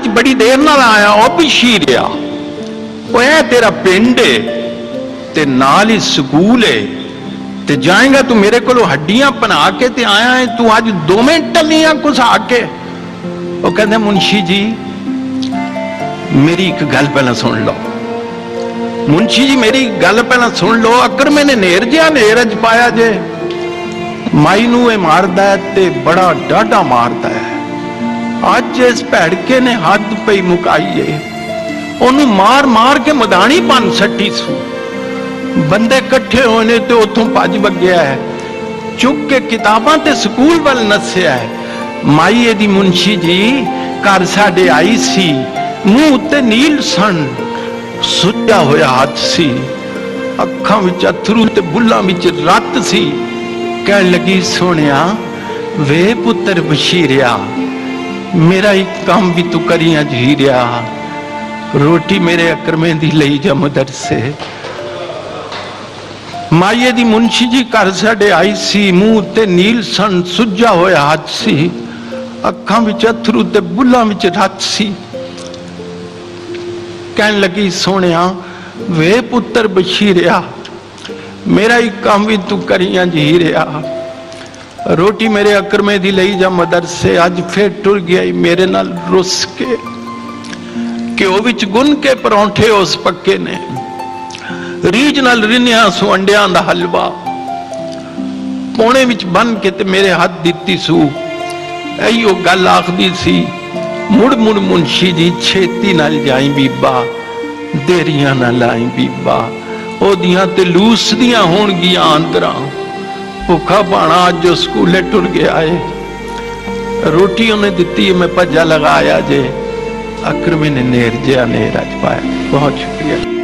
च बड़ी देर नाल आया, वह भी शीरिया। वह तेरा पिंड है ते नाल ही स्कूल है, ते जाएगा तू मेरे को हड्डियां पना के ते आया है, तू अज 2 मिनट टलियां कुछ आके। वो कहते मुंशी जी मेरी एक गल पहला सुन लो, मुंशी जी मेरी गल पहला सुन लो। अकर मैंने नेर जिहा नेर च पाया जे, माई नूं ये मारदा है ते बड़ा डाढ़ा मारदा है। अज इस भैड़के ने हद पई मुकाई है, ओनू मार मार के मदानी भन सट्टी सू। बंदे कट्ठे होने ते उथों भज वग्या है, चुक के किताबां ते स्कूल वल नस्या है। माई एदी मुंशी जी घर साडे आई सी, मूंह उत्ते नील सन, सुजा होया हाथ सी, अखां विच अथरू ते बुल्लां विच रत सी। कहण लगी सोहणिया वे पुत्र बशीरिया, मेरा एक काम भी तू करिया जीरिया, रोटी मेरे अकरमें दी लई जा मदरसे। माईए दी मुंशी जी घर साडे आई सी, मूंह ते नील सन, सुजा होया हाथ सी, अखां विच अथरू ते बुल्लां विच रत सी। कहन लगी सोहणिया वे पुत्र बशीरिया, मेरा ही काम भी तू करिया जीरिया, रोटी मेरे अकरमे दी लई जा मदरसे। अज फिर टुर गया मेरे नाल रुस के, घ्यो विच गुन के परौंठे उस पक्के ने, रीझ नाल रिन्या सू अंडियां दा हलवा, पौने विच बन के ते मेरे हाथ दिती सू। इहो गल आखदी सी, मुड़ मुड़ मुंशी जी छेती नाल जाई बीबा, देरियां ना लाई बीबा, ओदियां ते लूसदियां होणगियां आंदरां। भुखा भाणा अज स्कूले टुर गया है, रोटी उन्हें दिती मैं भज्जा लगाया जे, अकर मैंने नेर जिहा नेर अज पाया। बहुत शुक्रिया।